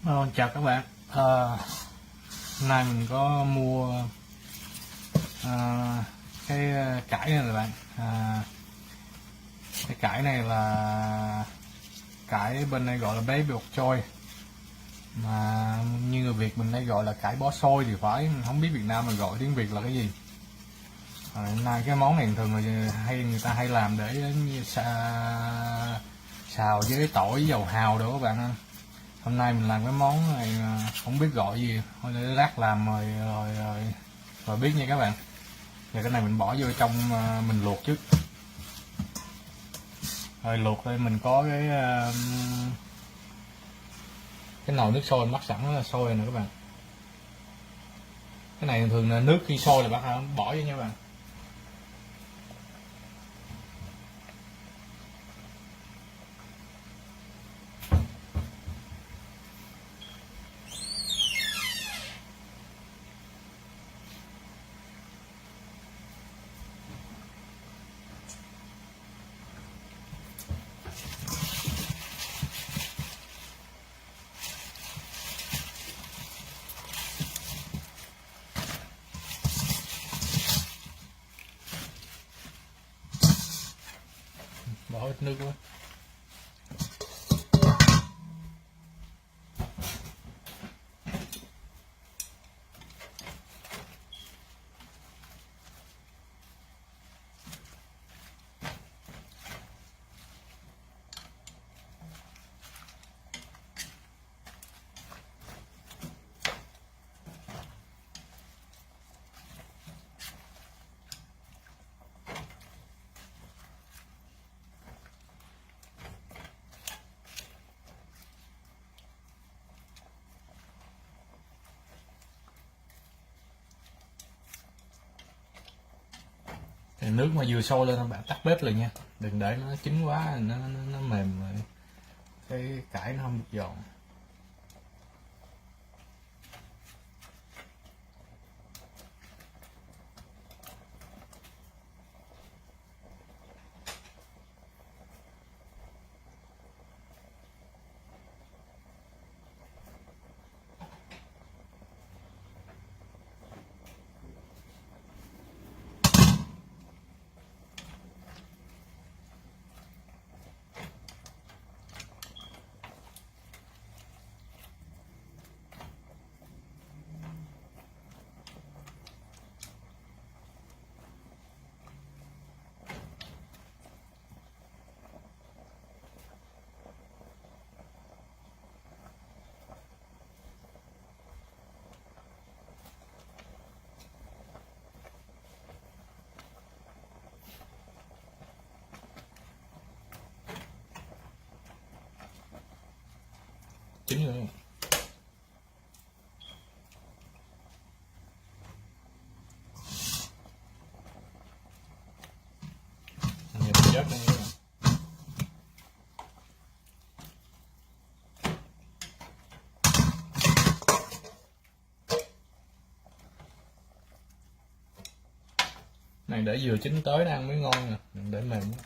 Chào các bạn. Hôm nay mình có mua cái cải này là bạn. Cái cải này là cải bên đây gọi là baby bok choy, mà như người Việt mình đây gọi là cải bó xôi thì phải, mình không biết Việt Nam mình gọi tiếng Việt là cái gì. Hôm nay cái món này thường là người ta hay làm để xào với tỏi với dầu hào đồ các bạn ơi. Hôm nay mình làm cái món này không biết gọi gì, thôi để lát làm rồi biết nha các bạn. Và cái này mình bỏ vô trong mình luộc trước. Rồi luộc đây mình có cái nồi nước sôi mắc sẵn là sôi nè các bạn. Cái này thường là nước khi sôi là bắt bỏ vô nha các bạn. Bỏ ít nước quá. Thì nước mà vừa sôi lên bạn tắt bếp liền nha, đừng để nó chín quá nó mềm rồi cái cải nó không được giòn. Chín rồi. Nhìn chết đây nha. Này để vừa chín tới nó ăn mới ngon nè, đừng để mềm quá.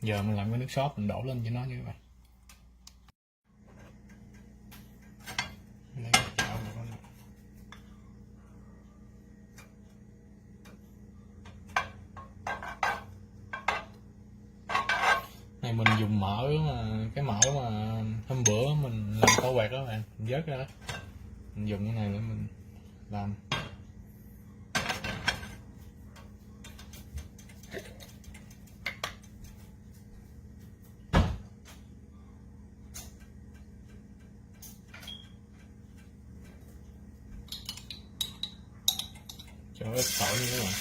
Giờ mình làm cái nước sốt mình đổ lên cho nó như vậy. Lấy cái chảo của nó. Này mình dùng mỡ mà cái mỡ mà hôm bữa mình làm tô quẹt đó bạn, mình vớt ra đó. Mình dùng cái này để mình làm. Cho ít tỏi như các bạn.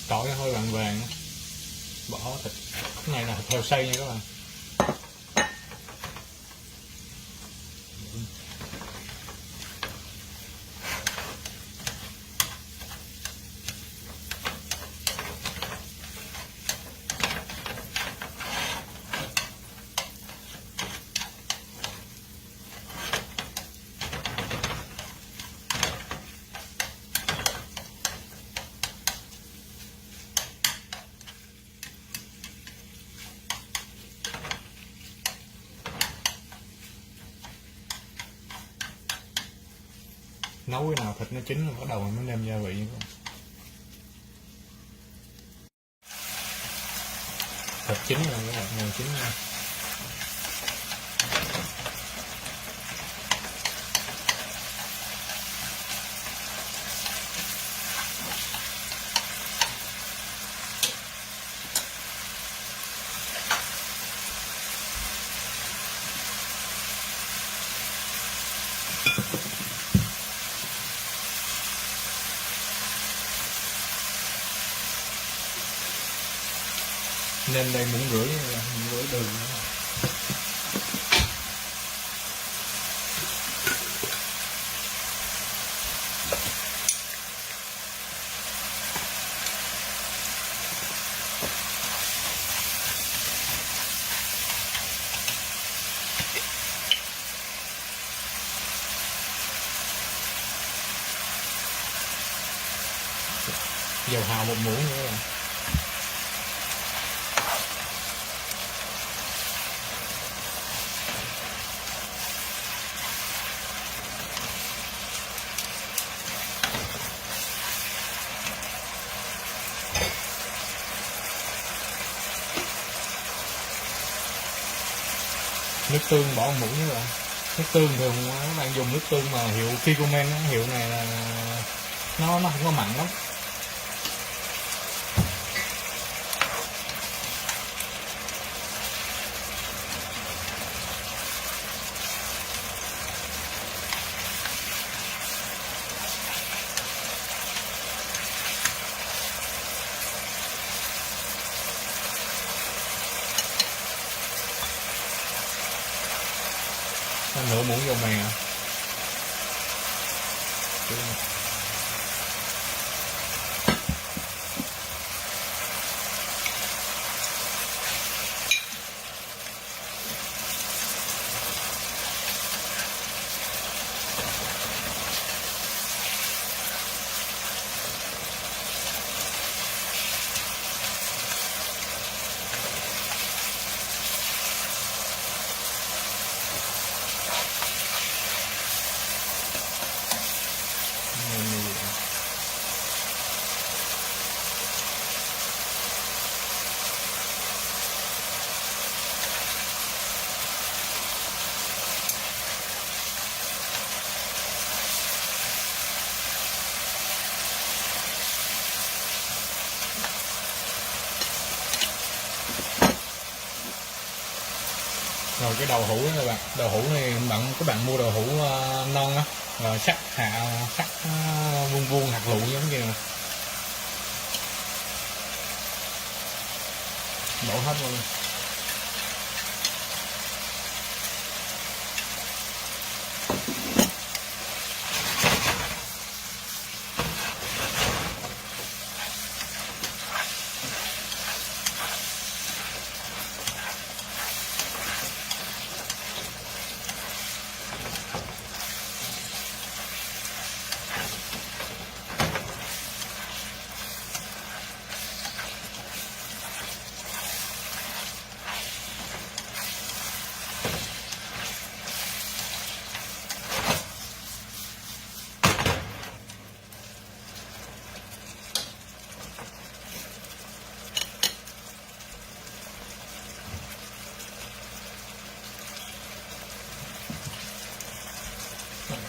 tỏi nó hơi vàng vàng, bỏ thịt. Cái này là thịt heo xay nha các bạn. Nấu cái nào thịt nó chín rồi bắt đầu mình mới nêm gia vị. Thịt chín rồi các bạn, ngồi chín nha. Nên đây muỗng rưỡi đường nữa. Dầu hào 1 muỗng nữa rồi. Nước tương bỏ 1 muỗng nữa bạn. Nước tương thường các bạn dùng nước tương mà hiệu Kikkoman, hiệu này là nó không có mặn lắm. Nửa muỗng dầu mè. Rồi cái đậu hũ đó các bạn, đậu hũ này các bạn mua đậu hũ non á, rồi sắc vuông vuông hạt lựu giống như này. Đổ hết luôn.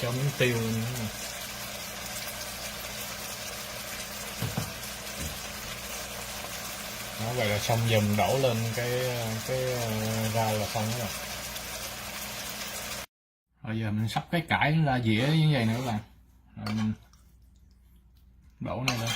Cho miếng tiêu nữa. Đó, vậy là xong, dùm đổ lên cái rau là xong rồi. Rồi giờ mình sắp cái cải ra dĩa như vậy nữa các bạn. Rồi mình đổ này lên.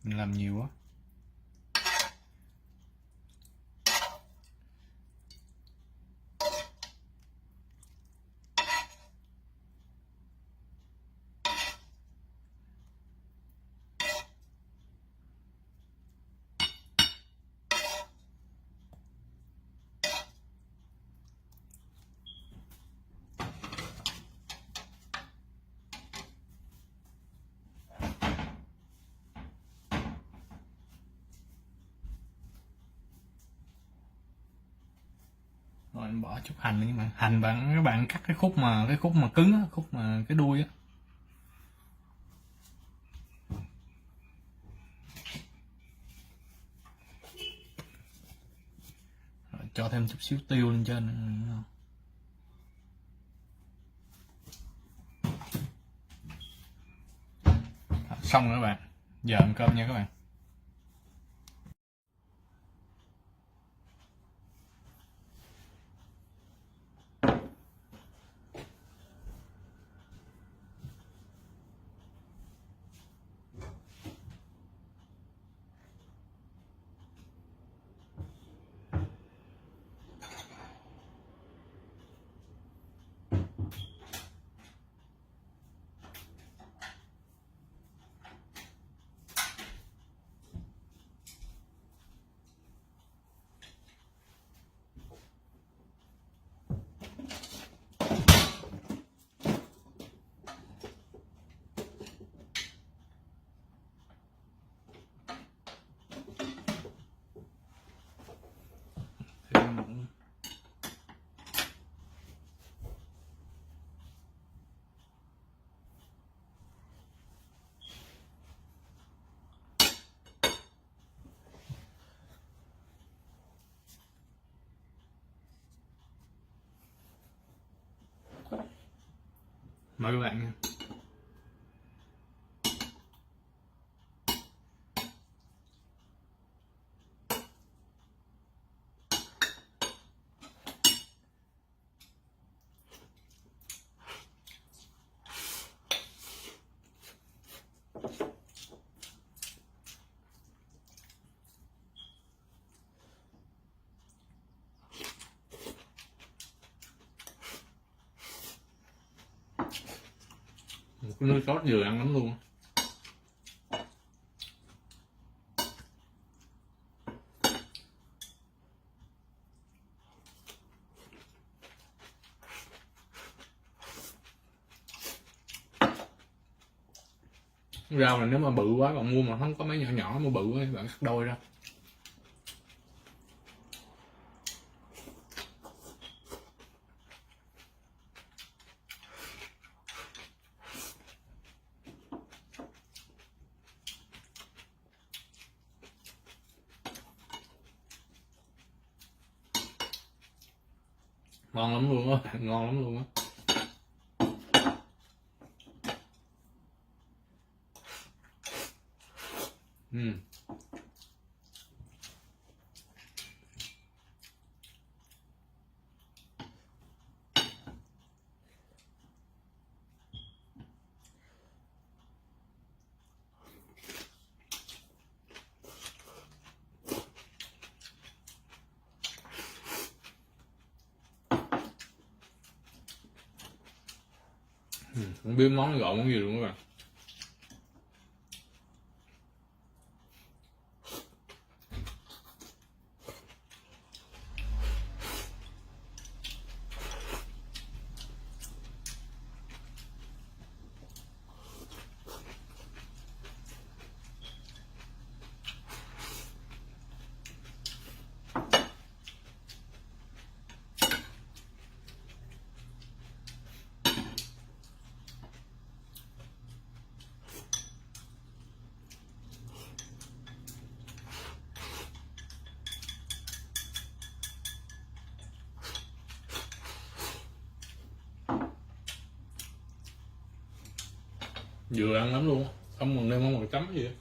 mình làm nhiều quá. Rồi anh bỏ chút hành đi mà hành các bạn cắt cái khúc mà cứng á, khúc mà cái đuôi á. Rồi cho thêm chút xíu tiêu lên trên. Xong rồi các bạn, giờ ăn cơm nha các bạn. Mời các bạn nha. Một cái nước sốt vừa ăn lắm luôn. Rau này nếu mà bự quá bạn mua mà không có mấy nhỏ nhỏ mà bự ấy, bạn cắt đôi ra. Ngon lắm luôn á, ngon lắm luôn á. Không biết món gọi món gì luôn các bạn. Vừa ăn lắm luôn á, không còn nêm không còn chấm gì á.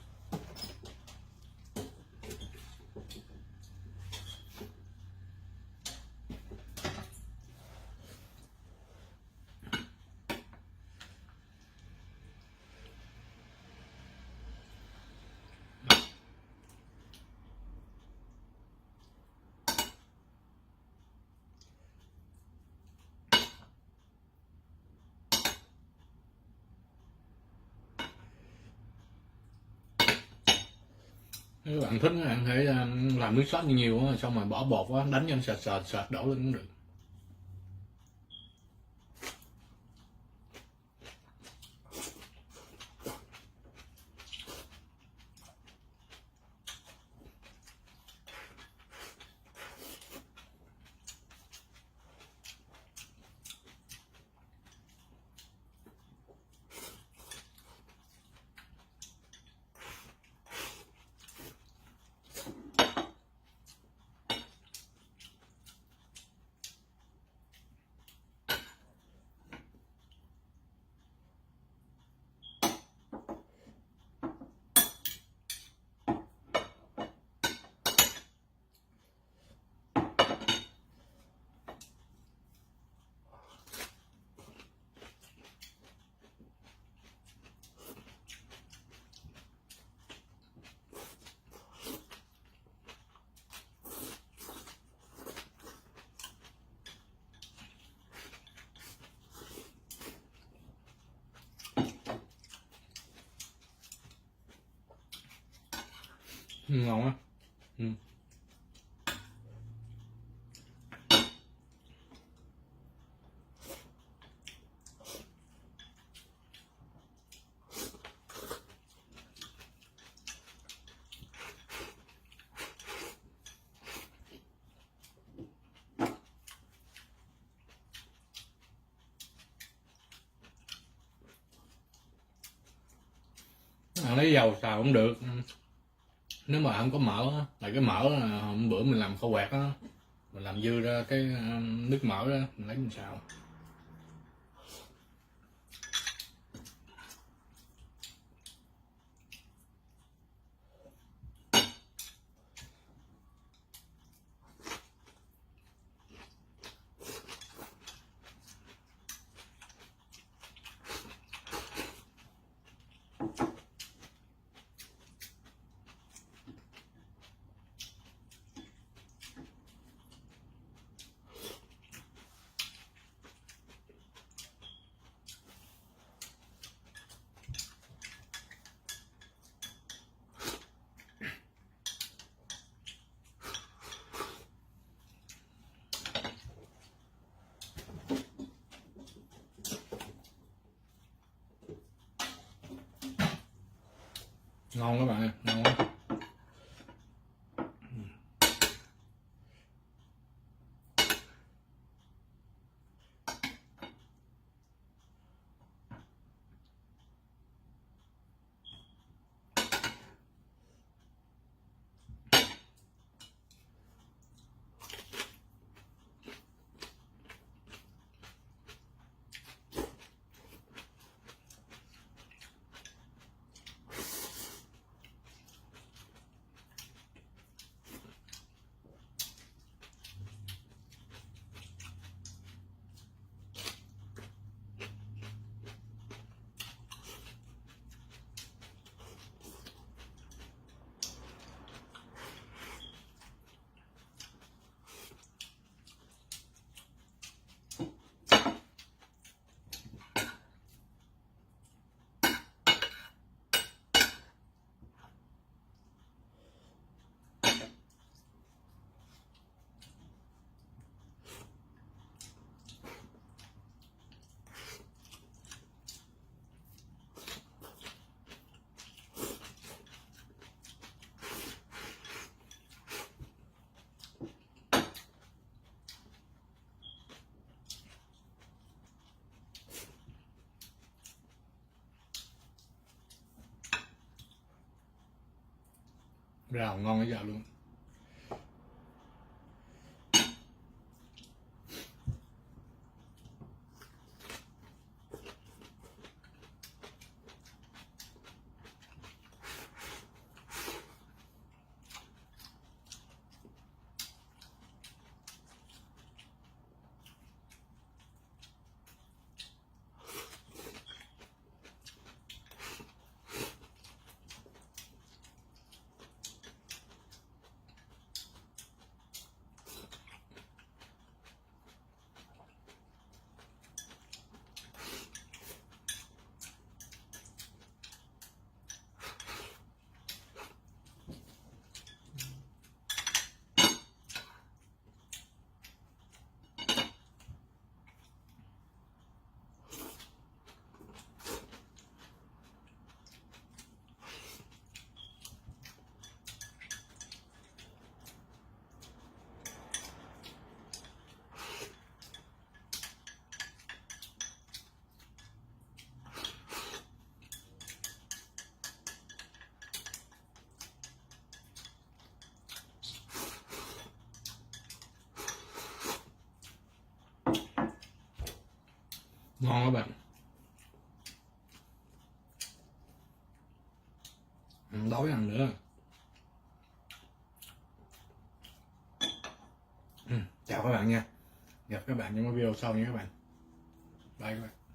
Nếu bạn thích bạn có thể làm nước sốt nhiều á, xong rồi bỏ bột á, đánh cho nó sệt sệt đổ lên cũng được. Ngon á. Bạn lấy dầu xào cũng được. Nếu mà không có mỡ á, là cái mỡ là hôm bữa mình làm kho quẹt á, mình làm dư ra cái nước mỡ đó mình lấy mình xào. Ngon các bạn ơi, ngon quá. Rau ngon cái giờ luôn. Ngon các bạn. Đói ăn nữa. Chào các bạn nha. Gặp các bạn trong cái video sau nha các bạn. Bye các bạn.